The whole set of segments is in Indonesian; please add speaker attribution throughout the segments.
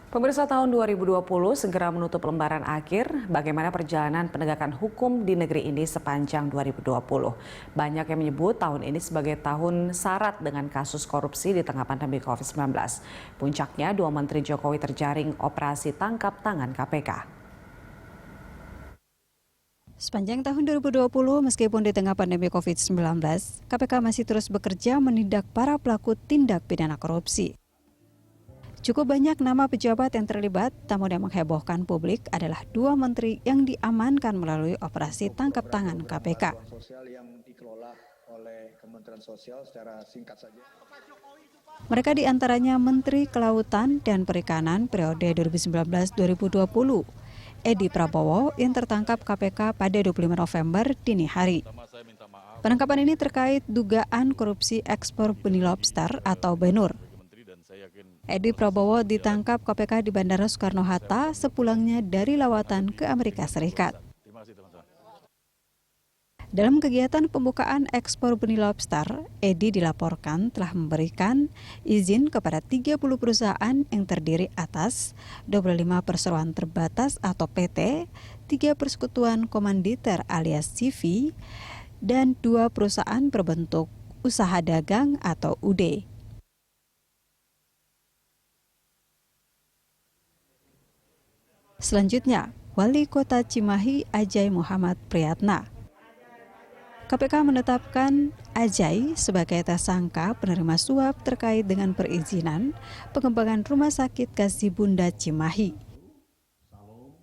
Speaker 1: Pemirsa, tahun 2020 segera menutup lembaran akhir. Bagaimana perjalanan penegakan hukum di negeri ini sepanjang 2020? Banyak yang menyebut tahun ini sebagai tahun syarat dengan kasus korupsi di tengah pandemi COVID-19. Puncaknya, 2 Menteri Jokowi terjaring operasi tangkap tangan KPK.
Speaker 2: Sepanjang tahun 2020, meskipun di tengah pandemi COVID-19, KPK masih terus bekerja menindak para pelaku tindak pidana korupsi. Cukup banyak nama pejabat yang terlibat, namun yang menghebohkan publik adalah 2 menteri yang diamankan melalui operasi tangkap tangan KPK. Mereka diantaranya Menteri Kelautan dan Perikanan periode 2019-2020, Edi Prabowo yang tertangkap KPK pada 25 November dini hari. Penangkapan ini terkait dugaan korupsi ekspor benih lobster atau Benur. Edi Prabowo ditangkap KPK di Bandara Soekarno-Hatta sepulangnya dari lawatan ke Amerika Serikat. Dalam kegiatan pembukaan ekspor benih lobster, Edi dilaporkan telah memberikan izin kepada 30 perusahaan yang terdiri atas 25 perseroan terbatas atau PT, 3 persekutuan komanditer alias CV, dan 2 perusahaan berbentuk usaha dagang atau UD. Selanjutnya, Wali Kota Cimahi Ajay Muhammad Priyatna. KPK menetapkan Ajay sebagai tersangka penerima suap terkait dengan perizinan pengembangan Rumah Sakit Kasih Bunda Cimahi.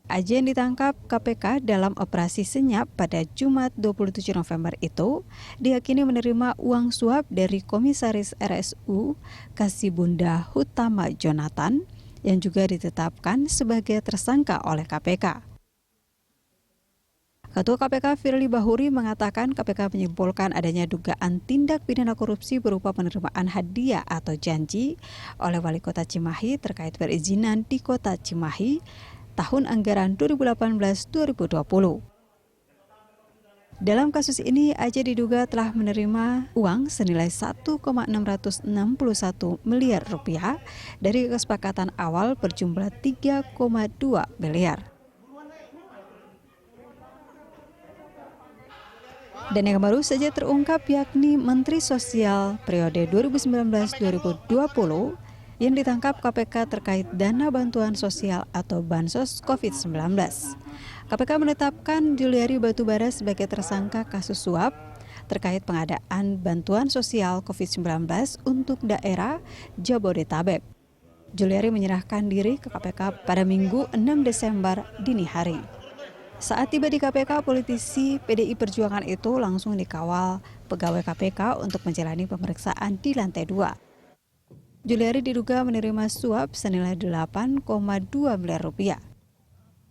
Speaker 2: Ajay yang ditangkap KPK dalam operasi senyap pada Jumat 27 November itu diyakini menerima uang suap dari Komisaris RSU Kasih Bunda Hutama Jonathan yang juga ditetapkan sebagai tersangka oleh KPK. Ketua KPK Firly Bahuri mengatakan KPK menyimpulkan adanya dugaan tindak pidana korupsi berupa penerimaan hadiah atau janji oleh Wali Kota Cimahi terkait perizinan di Kota Cimahi tahun anggaran 2018-2020. Dalam kasus ini, Ajay diduga telah menerima uang senilai 1,661 miliar rupiah dari kesepakatan awal berjumlah 3,2 miliar. Dan yang baru saja terungkap yakni Menteri Sosial periode 2019-2020 yang ditangkap KPK terkait dana bantuan sosial atau Bansos COVID-19. KPK menetapkan Juliari Batubara sebagai tersangka kasus suap terkait pengadaan bantuan sosial COVID-19 untuk daerah Jabodetabek. Juliari menyerahkan diri ke KPK pada Minggu 6 Desember dini hari. Saat tiba di KPK, politisi PDI Perjuangan itu langsung dikawal pegawai KPK untuk menjalani pemeriksaan di lantai 2. Juliari diduga menerima suap senilai 8,2 miliar rupiah.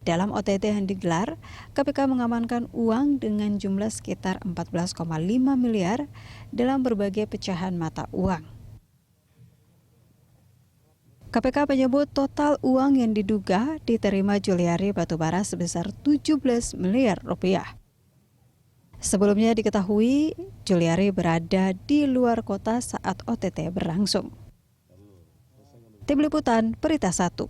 Speaker 2: Dalam OTT yang digelar, KPK mengamankan uang dengan jumlah sekitar 14,5 miliar dalam berbagai pecahan mata uang. KPK menyebut total uang yang diduga diterima Juliari Batubara sebesar 17 miliar rupiah. Sebelumnya diketahui Juliari berada di luar kota saat OTT berlangsung. Tim Liputan, Berita 1.